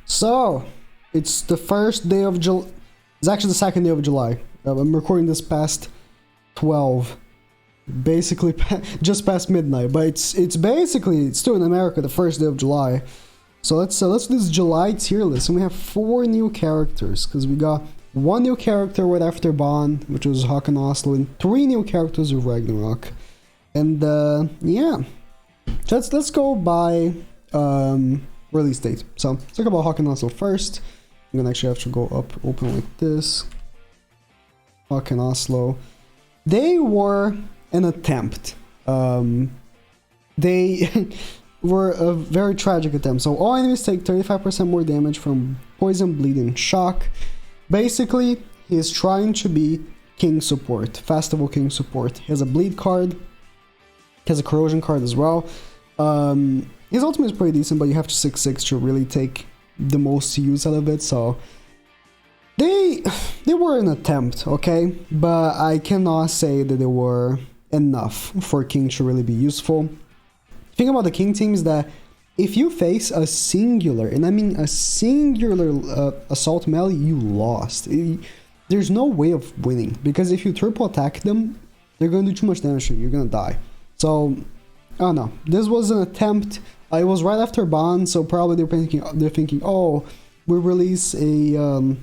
So, it's the first day of July. It's actually the second day of July. I'm recording this past 12. Basically, just past midnight. But it's basically, it's still in America, the first day of July. So let's do this July tier list. And we have 4 new characters. Because we got 1 new character right after Bond, which was Hawk and Oslo. And 3 new characters with Ragnarok. And yeah. So let's go by release date. So let's talk about Hawk and Oslo first. I'm gonna actually have to go up, open like this. Hawk and Oslo. They were an attempt. They were a very tragic attempt. So all enemies take 35% more damage from poison, bleed, and shock. Basically, he is trying to be king support, festival king support. He has a bleed card. He has a corrosion card as well. His ultimate is pretty decent, but you have to 6/6 to really take the most use out of it. So they were an attempt, okay? But I cannot say that they were enough for king to really be useful. The thing about the king team is that if you face a singular, and I mean a singular assault melee, you lost. There's no way of winning, because if you triple attack them, they're gonna do too much damage to you. You're gonna die. So I don't know. This was an attempt. It was right after Bond, so probably they're thinking, oh, we release a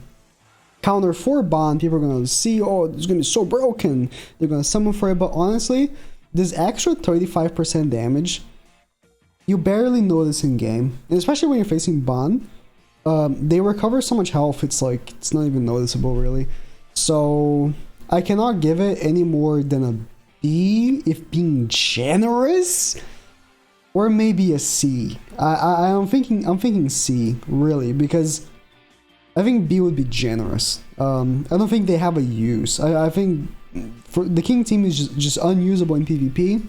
counter for Bond. People are gonna see, oh, it's gonna be so broken. They're gonna summon for it. But honestly, this extra 35% damage, you barely notice in game, and especially when you're facing Bond. They recover so much health. It's like it's not even noticeable really. So I cannot give it any more than a B, if being generous, or maybe a C. I'm thinking C really, because I think B would be generous. I don't think they have a use. I think for the king team is just unusable in PvP,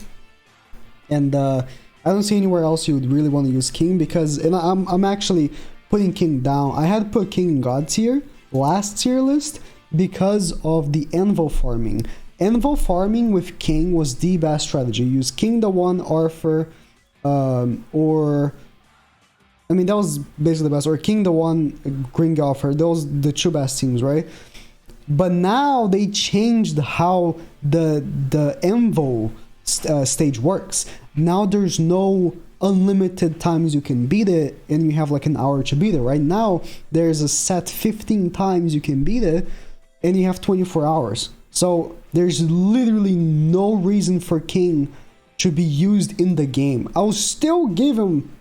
and I don't see anywhere else you would really want to use king, because, and I'm actually putting king down. I had to put king in god tier last tier list because of the anvil farming. Anvil farming with king was the best strategy. Use king the one, Arthur, or I mean that was basically the best, or king the one, Gringalfer. Those the 2 best teams, right? But now they changed how the anvil stage works. Now there's no unlimited times you can beat it, and you have like an hour to beat it. Right now there's a set 15 times you can beat it, and you have 24 hours. So there's literally no reason for king to be used in the game. I'll still give him,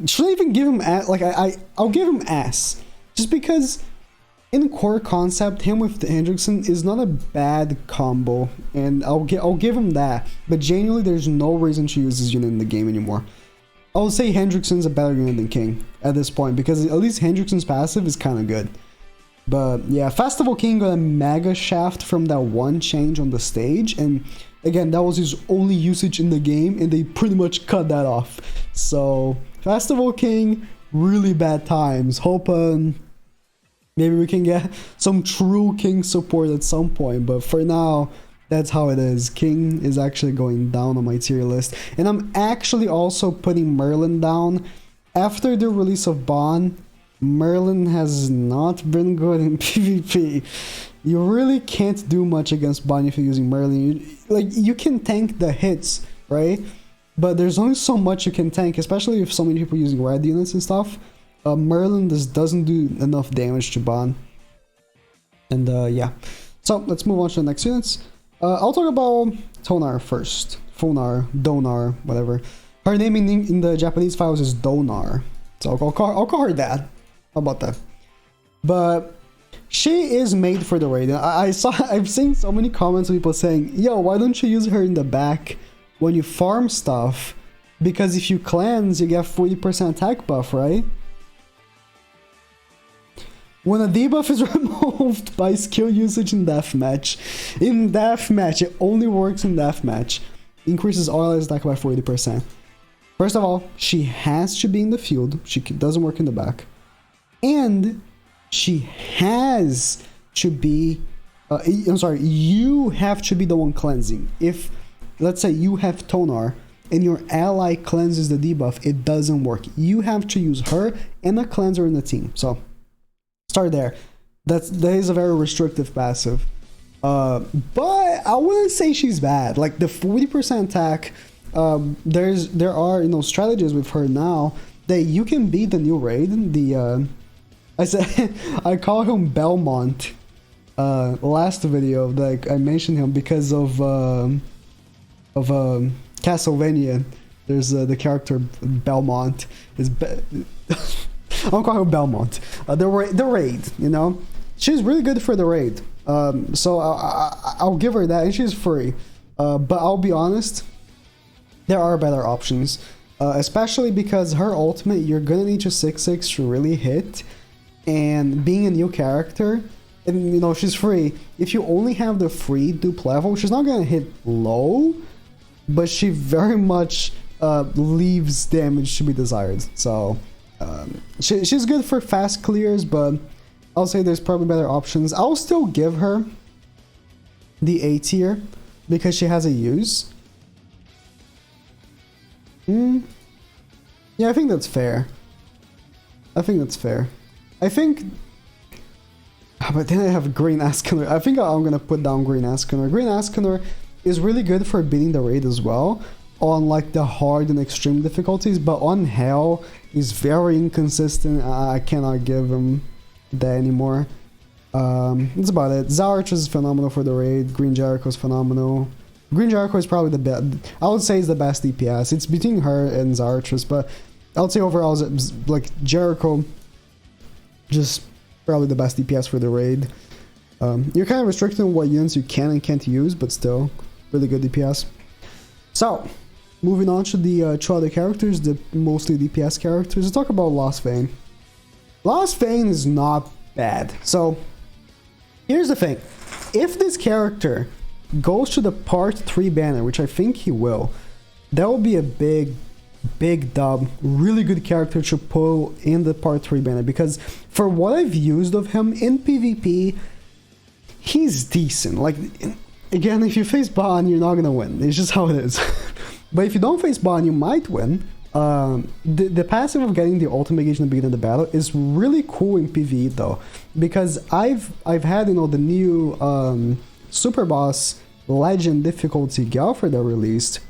should I even give him like I'll give him S, just because in core concept him with the Hendrickson is not a bad combo, and I'll give him that. But genuinely there's no reason to use this unit in the game anymore. I'll say Hendrickson's a better unit than king at this point, because at least Hendrickson's passive is kind of good. But yeah, Festival King got a mega shaft from that one change on the stage, and again, that was his only usage in the game, and they pretty much cut that off. So Festival King, really bad times. Hope maybe we can get some true king support at some point, but for now, that's how it is. King is actually going down on my tier list, and I'm actually also putting Merlin down. After the release of Bond, Merlin has not been good in PvP. You really can't do much against Bond if you're using Merlin. You can tank the hits, right? But there's only so much you can tank, especially if so many people are using red units and stuff. Merlin just doesn't do enough damage to Bond. And yeah. So let's move on to the next units. I'll talk about Thonar first. Thonar, Donar, whatever. Her name in the Japanese files is Donar. So I'll call her that. How about that? But she is made for the raid. I've seen so many comments of people saying, yo, why don't you use her in the back when you farm stuff? Because if you cleanse, you get 40% attack buff, right? When a debuff is removed by skill usage in deathmatch, it only works in deathmatch. Increases all allies attack by 40%. First of all, she has to be in the field. She doesn't work in the back. And she has to be, you have to be the one cleansing. If, let's say you have Thonar and your ally cleanses the debuff, it doesn't work. You have to use her and a cleanser in the team. So start there. That is a very restrictive passive. But I wouldn't say she's bad. Like the 40% attack, there are, you know, strategies with her now that you can beat the new raid. The I said I call him Belmont. Last video, like I mentioned him because of Castlevania. There's the character Belmont. I'll call him Belmont. The raid, you know, she's really good for the raid. So I'll give her that, and she's free. But I'll be honest, there are better options, especially because her ultimate, you're gonna need your 6/6 to really hit, and being a new character, and you know she's free. If you only have the free dupe level, she's not gonna hit low, but she very much leaves damage to be desired. So she's good for fast clears, but I'll say there's probably better options. I'll still give her the A tier because she has a use. Yeah, I think that's fair. I think, but then I have Green Askener. I think I'm gonna put down Green Askener. Green Askener is really good for beating the raid as well on like the hard and extreme difficulties, but on Hell he's very inconsistent. I cannot give him that anymore. That's about it. Zarch is phenomenal for the raid. Green Jericho is phenomenal. Green Jericho is probably the best. I would say is the best DPS. It's between her and Zarchus, but I would say overall, like Jericho, just probably the best DPS for the raid. You're kind of restricted on what units you can and can't use, but still really good DPS. So, moving on to the two other characters, the mostly DPS characters. Let's talk about Lostvayne. Lostvayne is not bad. So, here's the thing. If this character goes to the part 3 banner, which I think he will, that will be a big dub. Really good character to pull in the part 3 banner, because for what I've used of him in PvP, he's decent. Like, again, if you face Ban, you're not gonna win. It's just how it is. But if you don't face Ban, you might win. The passive of getting the ultimate gauge in the beginning of the battle is really cool in PvE though, because I've had, you know, the new Super Boss Legend difficulty Galford that released,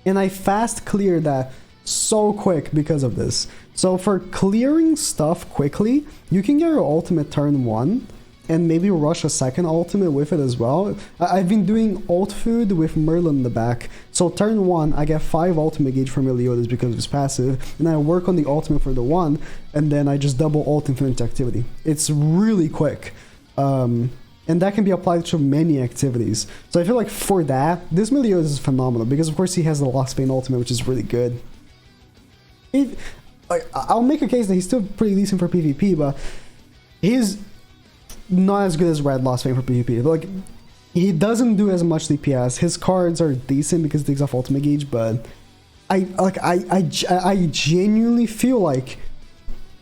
and I fast cleared that so quick because of this. So for clearing stuff quickly, you can get your ultimate turn 1 and maybe rush a second ultimate with it as well. I've been doing ult food with Merlin in the back. So turn 1, I get 5 ultimate gauge from Meliodas because of his passive, and I work on the ultimate for the 1, and then I just double ult infinite activity. It's really quick. And that can be applied to many activities. So I feel like for that, this Meliodas is phenomenal, because of course he has the Lostvayne ultimate, which is really good. I'll make a case that he's still pretty decent for PvP, but he's not as good as Red Lostvayne for PvP. But like, he doesn't do as much DPS. His cards are decent because it takes off ultimate gauge, but I genuinely feel like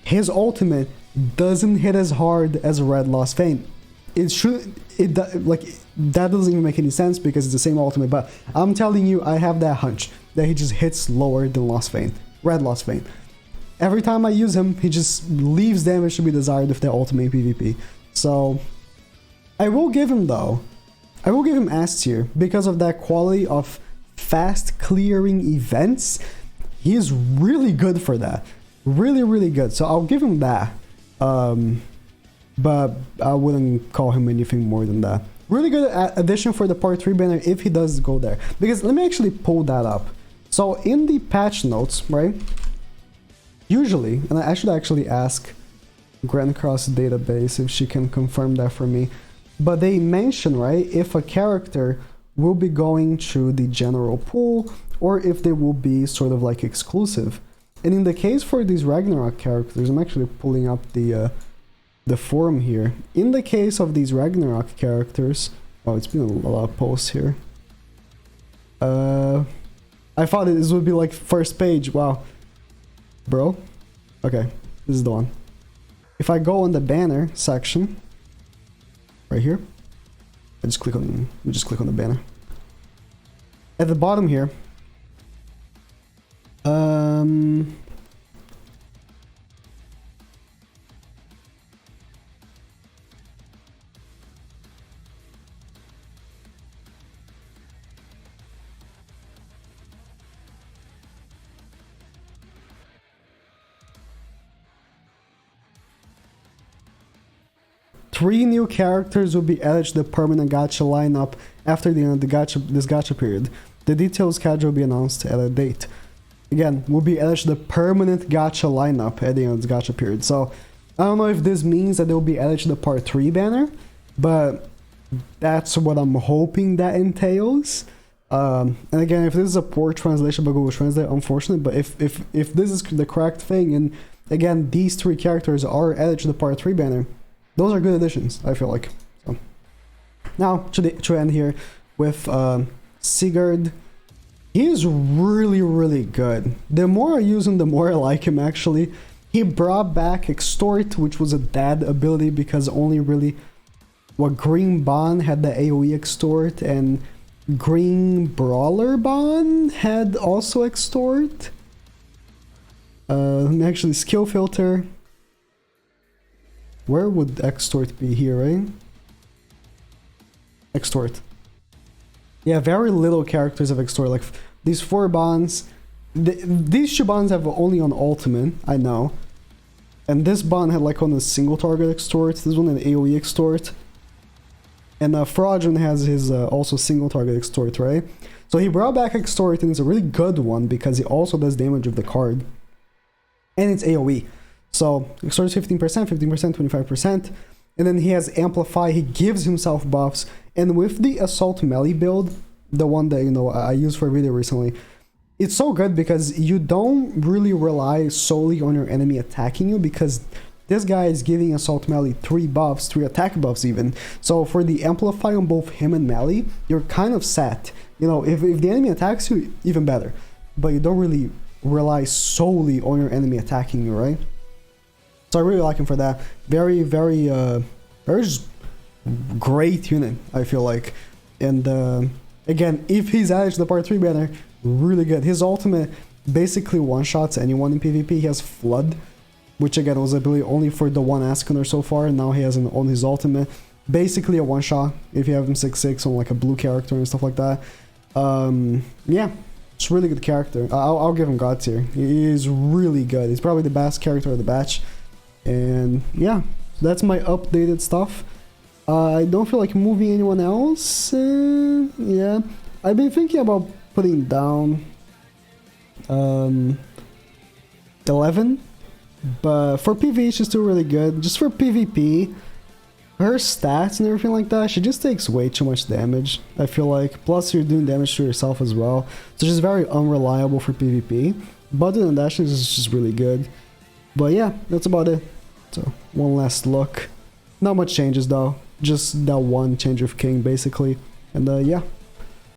his ultimate doesn't hit as hard as Red Lostvayne. That doesn't even make any sense because it's the same ultimate, but I'm telling you, I have that hunch that he just hits lower than Lostvayne, Red Lostvayne. Every time I use him, he just leaves damage to be desired with the ultimate PvP. So I will give him S tier because of that quality of fast clearing events. He is really good for that, really good. So I'll give him that. But I wouldn't call him anything more than that. Really good addition for the part 3 banner if he does go there. Because let me actually pull that up. So in the patch notes, right? Usually, and I should actually ask Grand Cross database if she can confirm that for me. But they mention, right, if a character will be going to the general pool or if they will be sort of like exclusive. And in the case for these Ragnarok characters, I'm actually pulling up the forum here. In the case of these Ragnarok characters, oh, it's been a lot of posts here. I thought this would be like first page. Wow, bro. Okay, this is the one. If I go on the banner section, right here, we just click on the banner. At the bottom here, Three new characters will be added to the permanent gacha lineup after the end of this gacha period. The detailed schedule will be announced at a date. Again, will be added to the permanent gacha lineup at the end of this gacha period. So, I don't know if this means that they will be added to the part 3 banner, but that's what I'm hoping that entails. And again, if this is a poor translation by Google Translate, unfortunately, but if this is the correct thing, and again, these 3 characters are added to the part 3 banner, those are good additions, I feel like. So. Now, to end here with Sigurd. He is really, really good. The more I use him, the more I like him, actually. He brought back Extort, which was a dead ability because only really... Green Bond had the AoE Extort, and Green Brawler Bond had also Extort. Actually, Skill Filter. Where would Extort be here, right? Extort. Yeah, very little characters have Extort. Like, these 4 bonds... these 2 bonds have only on Ultimate, I know. And this bond had like on a single target Extort. This one an AoE Extort. And Fraudulent has his also single target Extort, right? So he brought back Extort, and it's a really good one because he also does damage with the card. And it's AoE. So Extort is 15%, 15%, 25%. And then he has Amplify, he gives himself buffs. And with the Assault Melee build, the one that, you know, I used for a video recently, it's so good because you don't really rely solely on your enemy attacking you, because this guy is giving Assault Melee 3 buffs, 3 attack buffs even. So for the Amplify on both him and Melee, you're kind of set. You know, if the enemy attacks you, even better. But you don't really rely solely on your enemy attacking you, right? So I really like him for that. Very, very, very just great unit, I feel like. And again, if he's added to the part 3 banner, really good. His ultimate basically one-shots anyone in PvP. He has Flood, which again was ability only for the one Askener so far, and now he has on his ultimate. Basically a one-shot if you have him 6/6 on like a blue character and stuff like that. Yeah, it's a really good character. I'll give him God tier. He is really good. He's probably the best character of the batch. And yeah, that's my updated stuff. I don't feel like moving anyone else. Yeah, I've been thinking about putting down 11, but for PvE she's still really good. Just for PvP, her stats and everything like that, she just takes way too much damage, I feel like. Plus you're doing damage to yourself as well, so she's very unreliable for PvP. But other than that, she's just really good. But yeah, that's about it. So one last look. Not much changes though, just that one change of king basically. And yeah.